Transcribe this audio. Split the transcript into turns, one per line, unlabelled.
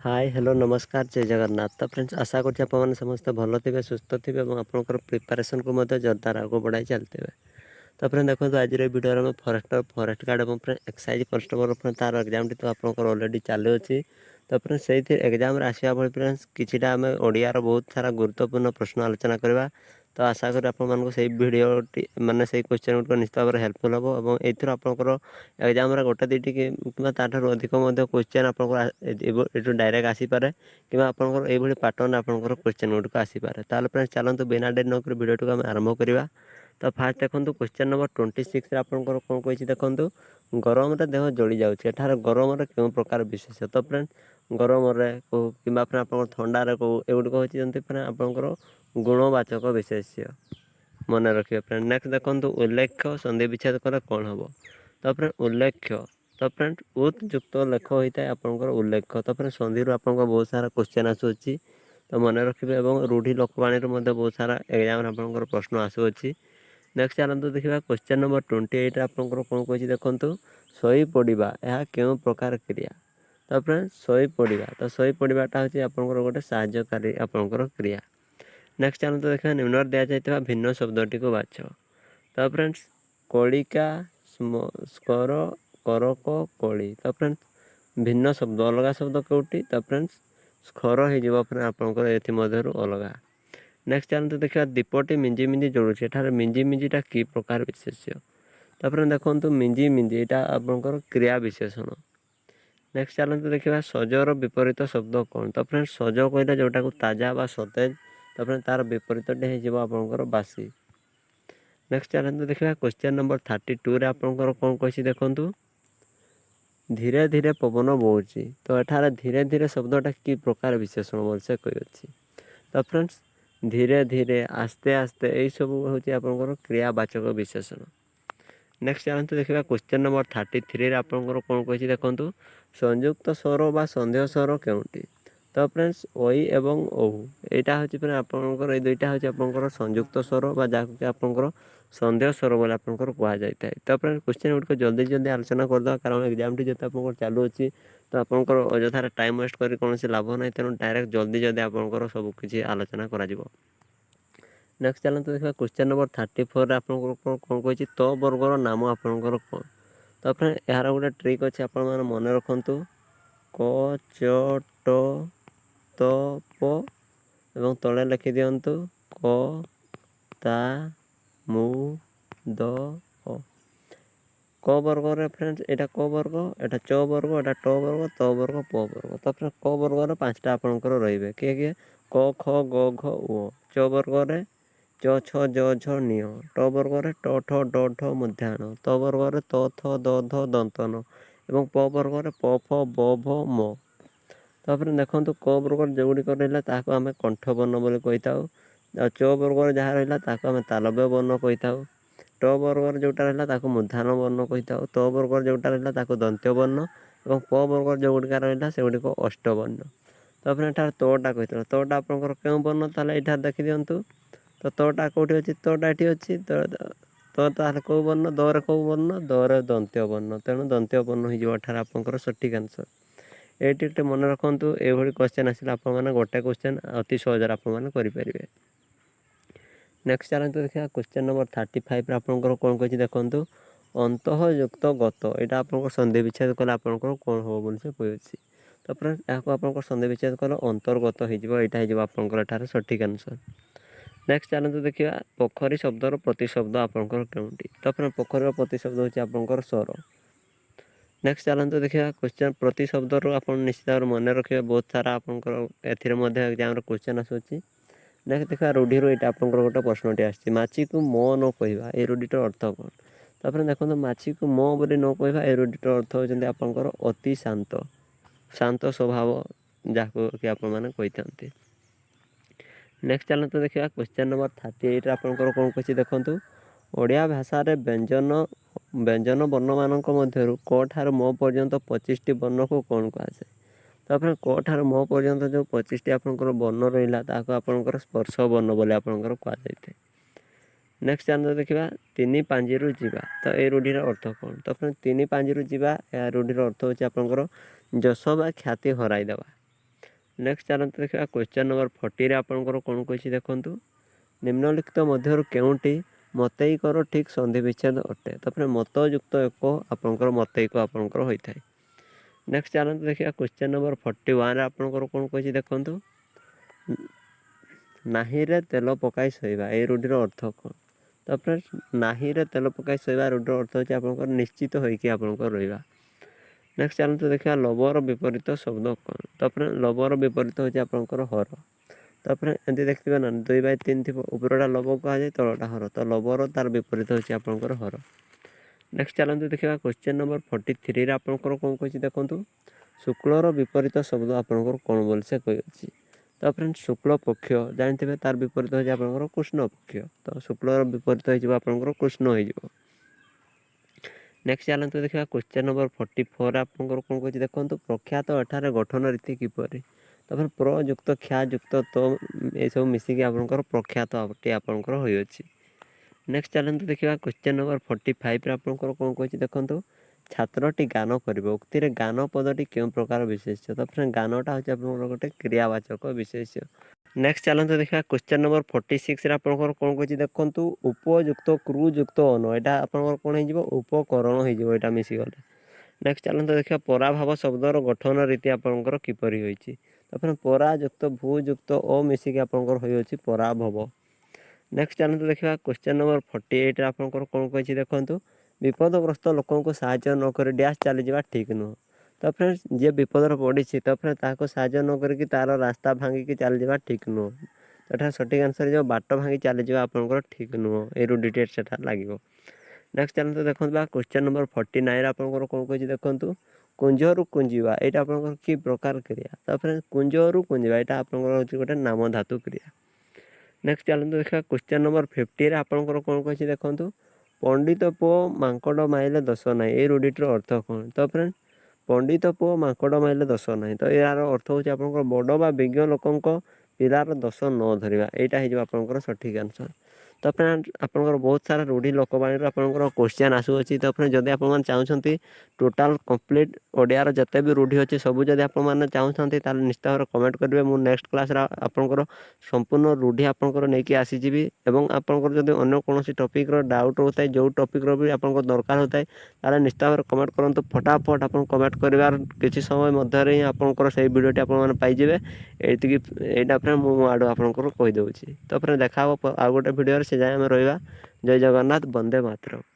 Hi hello नमस्कार जय जगन्नाथ। तो फ्रेंड्स आशा करछि आपमने समस्त भल थे सुस्थ थे और आपंकर प्रिपारेसन को जोरदार आगे बढ़ाई चलते हैं। तो फ्रेंड देखो आज भिडियो फॉरेस्ट गार्ड और एक्साइज कन्स्टेबल तार एग्जाम तो आपंकर ऑलरेडी चलू अच्छी। तो फ्रेंड से एग्जाम आसवा भाई फ्रेंड्स किसी आम ओडियार बहुत सारा गुरुत्वपूर्ण प्रश्न आलोचना करवा। तो आशा करी आपको भिडियो मानने से क्वेश्चन गुड निश्चित भाव हेल्पफुल हम और ये आपंकर एग्जाम गोटे दुईटी कि अधिक क्वेश्चन आप डायरेक्ट आसीपे कि आपंकर ये पैटर्न आपंकर क्वेश्चन गुड आसीपे। तो फ्रेंड्स चलते बिना डेरी नक भिडियो को आम आरंभ करवा। तो फास्ट देखो क्वेश्चन नंबर 26 आपंकर कौन कही देखो गरम देह जली जाए गरम क्यों प्रकार विशेष। तो फ्रेंड गरम कि आप थंडार कौ एगुड़ हूँ आपंकर गुणवाचक विशेष्य मन रखिए। फ्रेंड नेक्स्ट देखो उल्लेख्य संधि विच्छेद कले कौन हम। तो फ्रेंड उल्लेख्य तो फ्रेंड उत्युक्त लेख होता है आपंकर उल्लेख। तो फ्रेंड संधि आप बहुत सारा क्वेश्चन आसूँ तो मन रखिए और रूढ़ी लोकवाणी बहुत सारा एग्जाम आपंकर प्रश्न आसूँ। नेक्स्ट चलते देखा क्वेश्चन नंबर 28 आपंकर कौन कही देखो शई पड़ा यह क्यों प्रकार क्रिया। तो फ्रेंड शई पड़ा तो शई पड़ाटा हूँ आपंकर गोटे साहाय्यकारी आपंकर क्रिया। नेक्स्ट चलते देखा निम्न दि जाता भिन्न शब्दटी को बाछ। तो फ्रेंड्स कलिका स्कर करक कली। तो फ्रेंड्स भिन्न शब्द अलग शब्द कौटी। तो फ्रेंड्स स्खर हो आपंकर ये अलग। नेक्स्ट चलते देखा दीपटी मिंजी मिंजी जोड़ुचे एठार मिंजी मिंजीटा कि प्रकार विशेष्य। तापर देखो मिंजी मिंजी यहाँ आपंकर क्रिया विशेषण। नेक्स्ट चलते देखा सजर विपरीत शब्द कौन। तो फ्रेंड्स सज कहला जोटा को ताजा बा सतेज। तो फ्रेंड तार विपरीतटे होकर बासी। नेक्स्ट चलते देखा क्वेश्चन नंबर 32 आपंकर कौन कही देखु धीरे धीरे पवन बोची। तो एठार धीरे धीरे शब्दटा कि प्रकार विशेषण बोलसे कही अच्छी। तो फ्रेंड्स धीरे धीरे आस्ते आस्ते यही सब हूँ आपंकर क्रियावाचक विशेषण। नेक्स्ट चलते देखा क्वेश्चन नंबर 33 आपंकर कौन कही देखु संयुक्त स्वर व संदेह स्वर केउटी। तो फ्रेंड्स ओई एवं ओहू यहाँ हूँ आपंकर ये दुईटा हूँ आपंकर संयुक्त स्वर व जहाँ आपंकर संदेह स्वर बोले आपंकर कहुए। तो फ्रेंड्स क्वेश्चन गुड़िक जल्दी जल्दी आलोचना करदे कारण एग्जाम जो आपंकर चालू अच्छी। तो आपंकर अଯଥାରେ टाइम वेस्ट कर कौन लाभ ना तेणु डायरेक्ट जल्दी जल्दी आपंकर सबकि आलोचना करा। नेक्स्ट चलते देखा क्वेश्चन नंबर 34 आपंकर कौन कही तो वर्गर नाम आपंकर कौन। तो फ्रेंड यार गोटे ट्रिक अच्छे आप मन रखु क च ट त प एवं तले लिखि दिंतु क ता मु द अ। क वर्ग रे फ्रेंड्स एटा क वर्ग एटा च वर्ग एटा ट वर्ग त वर्ग प वर्ग। तो फ्रेंड क वर्ग 5टा आपंकर रे किए क ख ग घ उ। च वर्ग रे च छ ज झ निय। ट वर्ग रे ट ठ ड ढ मध्याह्न। त वर्ग रे त थ द ध दंतन एवं प वर्ग रे प फ ब भ म। तापर देखो क वर्ग जो गुड़िक रहा आम कंठ वर्ण बोली कही था। च वर्ग जहाँ रहा आम तालव्य वर्ण कही था। ट वर्ग जोटा रहा मूर्धान वर्ण कही था। त वर्ग जोटा रहा दंत्य वर्ण और प वर्ग जो गुड़िका रहा से गुड़िक अष्टवर्ण। तो फिर एठार तटा कही तटा आपंकर क्यों वर्ण ताले ये देखी दिंतु। तो तटा कौटी अच्छी तटा ये अच्छी तो कौ वर्ण दरे कौ वर्ण दरे दंत्य वर्ण तेणु दंत्य वर्ण होठार आपंकर सठिक आंसर। ये टिके मन रखु ये क्वेश्चन आसिले आप गोटे क्वेश्चन अति सहज आपरे। नेक्स्ट चलते देखा क्वेश्चन नंबर 35 आपंकर कौन कही देखु अंतयुक्त गत यहाँ आप संधि विच्छेद कले आपंकर कौन हम बोली से कही अच्छी। तो फ्रेंड्स यहाँ आप संधि विच्छेद कले अंतर्गत होगा आपंकर सठिक आंसर। नेक्स्ट चलते देखा पोखरी शब्दर प्रतिशब्द आपंकर केउटी। तो फ्रेंड पोखरी प्रतिशब्द होची आपंकर स्वर। नेक्स्ट चलते देखा क्वेश्चन प्रतिशब्दर आप निश्चित भाव मन रखिए बहुत सारा आपंकर एग्जाम क्वेश्चन आसूँ। नेक्स्ट देखा रूढ़ी ये आपंकर गोटे प्रश्नटी आसी माछी को मो न कहवा ये रूढ़ीटर अर्थ कौन। तापर देखो माछी को मो बोली न कहवा ये रूढ़ीटर अर्थ होती आपंकर अति शांत शांत स्वभाव जहाँ कि आपंते। नेक्स्ट चलते देखा क्वेश्चन नंबर 38 आपंकर कौन कही देखु ओडिया भाषा व्यंजन व्यंजन वर्ण मान मध्य क ठार म पर्यंत 25टी वर्ण को कौन कहुए। तो आप क ठार म पर्यंत जो 25टी आपंकर वर्ण रहा आपंकर स्पर्श वर्ण बोले आपंकर कहुए। नेक्स्ट चलते देखा तीन पांजिरु जीवा तो ये रूढ़ीर अर्थ कौन। तो फ्रेंड तीन पांजिरु जीवा या रूढ़ीर अर्थ होची आपंकर जश बा ख्याति हराइदेवा। ନେକ୍ସଟ ଚାଲନ୍ତୁ ଦେଖିବା କ୍ୱେଶ୍ଚନ୍ ନମ୍ବର 40ରେ ଆପଣଙ୍କର କ'ଣ କହିଛି ଦେଖନ୍ତୁ। ନିମ୍ନଲିଖିତ ମଧ୍ୟରୁ କେଉଁଟି ମତୈକର ଠିକ୍ ସନ୍ଧି ବିଚ୍ଛେଦ ଅଟେ? ତାପରେ ମତ ଯୁକ୍ତ ଏକ ଆପଣଙ୍କର ମତୈକ ଆପଣଙ୍କର ହୋଇଥାଏ। ନେକ୍ସଟ ଚାଲନ୍ତୁ ଦେଖିବା କ୍ୱେଶ୍ଚନ୍ ନମ୍ବର 41ରେ ଆପଣଙ୍କର କ'ଣ କହିଛି ଦେଖନ୍ତୁ। ନାହିଁରେ ତେଲ ପକାଇ ଶୋଇବା ଏଇ ରୂଢ଼ିର ଅର୍ଥ କ'ଣ? ତାପରେ ନାହିଁରେ ତେଲ ପକାଇ ଶୋଇବା ରୂଢ଼ିର ଅର୍ଥ ହେଉଛି ଆପଣଙ୍କର ନିଶ୍ଚିତ ହୋଇକି ଆପଣଙ୍କର ରହିବା। ନେକ୍ସଟ ଚାଲନ୍ତୁ ଦେଖିବା ଲବର ବିପରୀତ ଶବ୍ଦ କ'ଣ? ତାପରେ ଲବର ବିପରୀତ ହେଉଛି ଆପଣଙ୍କର ହର। ତାପରେ ଏମିତି ଦେଖିଥିବେ ନା 2/3 ଥିବ, ଉପରଟା ଲବ କୁହାଯାଏ, ତଳଟା ହର। ତ ଲବର ତାର ବିପରୀତ ହେଉଛି ଆପଣଙ୍କର ହର। ନେକ୍ସଟ ଚାଲନ୍ତୁ ଦେଖିବା କ୍ୱେଶ୍ଚନ୍ ନମ୍ବର 43ରେ ଆପଣଙ୍କର କ'ଣ କହିଛି ଦେଖନ୍ତୁ। ଶୁକ୍ଳର ବିପରୀତ ଶବ୍ଦ ଆପଣଙ୍କର କ'ଣ ବୋଲି ସେ କହିଅଛି। ତାପରେ ଶୁକ୍ଳ ପକ୍ଷ ଜାଣିଥିବେ, ତାର ବିପରୀତ ହେଉଛି ଆପଣଙ୍କର କୃଷ୍ଣ ପକ୍ଷ। ତ ଶୁକ୍ଳର ବିପରୀତ ହେଇଯିବ ଆପଣଙ୍କର କୃଷ୍ଣ ହେଇଯିବ। ନେକ୍ସଟ ଚାଲନ୍ତୁ ଦେଖିବା କ୍ୱେଶ୍ଚନ୍ ନମ୍ବର 44ରେ ଆପଣଙ୍କର କ'ଣ କହିଛି ଦେଖନ୍ତୁ। ପ୍ରଖ୍ୟାତ ଏଠାରେ ଗଠନ ରୀତି କିପରି? ତାପରେ ପ୍ର ଯୁକ୍ତ ଖ୍ୟା ଯୁକ୍ତ ତ ଏସବୁ ମିଶିକି ଆପଣଙ୍କର ପ୍ରଖ୍ୟାତଟି ଆପଣଙ୍କର ହୋଇଅଛି। ନେକ୍ସଟ ଚାଲନ୍ତୁ ଦେଖିବା କ୍ୱେଶ୍ଚନ୍ ନମ୍ବର 45ରେ ଆପଣଙ୍କର କ'ଣ କହିଛି ଦେଖନ୍ତୁ। ଛାତ୍ରଟି ଗାନ କରିବ, ଉକ୍ତିରେ ଗାନ ପଦଟି କେଉଁ ପ୍ରକାର ବିଶେଷ୍ୟ? ତାପରେ ଗାନଟା ହେଉଛି ଆପଣଙ୍କର ଗୋଟେ କ୍ରିୟାବାଚକ ବିଶେଷ୍ୟ। ନେକ୍ସଟ ଚାଲନ୍ତୁ ଦେଖିବା କ୍ୱେଶ୍ଚନ୍ ନମ୍ବର 46ରେ ଆପଣଙ୍କର କ'ଣ କହିଛି ଦେଖନ୍ତୁ। ଉପଯୁକ୍ତ କୃ ଯୁକ୍ତ ଅନ, ଏଇଟା ଆପଣଙ୍କର କ'ଣ ହେଇଯିବ? ଉପକରଣ ହେଇଯିବ ଏଇଟା ମିଶିଗଲେ। ନେକ୍ସଟ ଚାଲନ୍ତୁ ଦେଖିବା ପରାଭାବ ଶବ୍ଦର ଗଠନ ରୀତି ଆପଣଙ୍କର କିପରି ହୋଇଛି? ତାପରେ ପରା ଯୁକ୍ତ ଭୂ ଯୁକ୍ତ ଅ ମିଶିକି ଆପଣଙ୍କର ହୋଇଅଛି ପରାଭବ। ନେକ୍ସଟ ଚାଲନ୍ତୁ ଦେଖିବା କ୍ୱେଶ୍ଚନ୍ ନମ୍ବର 48ରେ ଆପଣଙ୍କର କ'ଣ କହିଛି ଦେଖନ୍ତୁ। ବିପଦଗ୍ରସ୍ତ ଲୋକଙ୍କୁ ସାହାଯ୍ୟ ନକରି ଡ୍ୟାସ୍ ଚାଲିଯିବା ଠିକ୍ ନୁହଁ। ତାପରେ ଯିଏ ବିପଦରେ ପଡ଼ିଛି ତାପରେ ତାହାକୁ ସାହାଯ୍ୟ ନ କରିକି ତାର ରାସ୍ତା ଭାଙ୍ଗିକି ଚାଲିଯିବା ଠିକ୍ ନୁହଁ। ଏଠାରେ ସଠିକ୍ ଆନ୍ସର୍ ହେଇଯିବ ବାଟ ଭାଙ୍ଗି ଚାଲିଯିବା ଆପଣଙ୍କର ଠିକ୍ ନୁହଁ। ଏଇ ରୂଢ଼ିଟି ସେଟା ଲାଗିବ। ନେକ୍ସଟ ଚାଲନ୍ତୁ ଦେଖନ୍ତୁ କ୍ୱେଶ୍ଚନ୍ ନମ୍ବର 49ରେ ଆପଣଙ୍କର କ'ଣ କହିଛି ଦେଖନ୍ତୁ। କୁଞ୍ଜରୁ କୁଞ୍ଜିବା ଏଇଟା ଆପଣଙ୍କର କି ପ୍ରକାର କ୍ରିୟା? ତାପରେ କୁଞ୍ଜରୁ କୁଞ୍ଜିବା ଏଇଟା ଆପଣଙ୍କର ହେଉଛି ଗୋଟେ ନାମ ଧାତୁ କ୍ରିୟା। ନେକ୍ସଟ ଚାଲନ୍ତୁ ଦେଖିବା କ୍ୱେଶ୍ଚନ୍ ନମ୍ବର 50ରେ ଆପଣଙ୍କର କ'ଣ କହିଛି ଦେଖନ୍ତୁ। ପଣ୍ଡିତ ପୁଅ ମାଙ୍କଡ଼ ମାଇଲେ ଦୋଷ ନାହିଁ, ଏଇ ରୂଢ଼ିଟିର ଅର୍ଥ କ'ଣ? ତାପରେ ପଣ୍ଡିତ ପୁଅ ମାଙ୍କଡ଼ ମାଇଲେ ଦୋଷ ନାହିଁ, ତ ଏହାର ଅର୍ଥ ହେଉଛି ଆପଣଙ୍କର ବଡ଼ ବା ବିଜ୍ଞ ଲୋକଙ୍କ ପିଲାର ଦୋଷ ନ ଧରିବା, ଏଇଟା ହେଇଯିବ ଆପଣଙ୍କର ସଠିକ୍ ଆନ୍ସର୍। ତାପରେ ଆପଣଙ୍କର ବହୁତ ସାରା ରୂଢ଼ି ଲୋକବାଣୀରୁ ଆପଣଙ୍କର କ୍ୱେଶ୍ଚନ୍ ଆସୁଅଛି। ତାପରେ ଯଦି ଆପଣମାନେ ଚାହୁଁଛନ୍ତି ଟୋଟାଲ୍ କମ୍ପ୍ଲିଟ୍ ଓଡ଼ିଆର ଯେତେ ବି ରୂଢ଼ି ଅଛି ସବୁ ଯଦି ଆପଣମାନେ ଚାହୁଁଛନ୍ତି ତାହେଲେ ନିଶ୍ଚିତ ଭାବରେ କମେଣ୍ଟ କରିବେ। ମୁଁ ନେକ୍ସଟ କ୍ଲାସ୍ରେ ଆପଣଙ୍କର ସମ୍ପୂର୍ଣ୍ଣ ରୂଢ଼ି ଆପଣଙ୍କର ନେଇକି ଆସିଯିବି। ଏବଂ ଆପଣଙ୍କର ଯଦି ଅନ୍ୟ କୌଣସି ଟପିକ୍ର ଡାଉଟ୍ ହେଉଥାଏ, ଯେଉଁ ଟପିକ୍ର ବି ଆପଣଙ୍କ ଦରକାର ହେଉଥାଏ, ତାହେଲେ ନିଶ୍ଚିତ ଭାବରେ କମେଣ୍ଟ କରନ୍ତୁ। ଫଟାଫଟ ଆପଣ କମେଣ୍ଟ କରିବାର କିଛି ସମୟ ମଧ୍ୟରେ ହିଁ ଆପଣଙ୍କର ସେଇ ଭିଡ଼ିଓଟି ଆପଣମାନେ ପାଇଯିବେ। ଏଇଟା ପାଇଁ ମୁଁ ମୋ ଆଡ଼ୁ ଆପଣଙ୍କର କହିଦେଉଛି। ତାପରେ ଦେଖା ହେବ ଆଉ ଗୋଟେ ଭିଡ଼ିଓରେ, ସେ ଯାଏଁ ଆମେ ରହିବା। ଜୟ ଜଗନ୍ନାଥ, ବନ୍ଦେ ମାତରମ୍।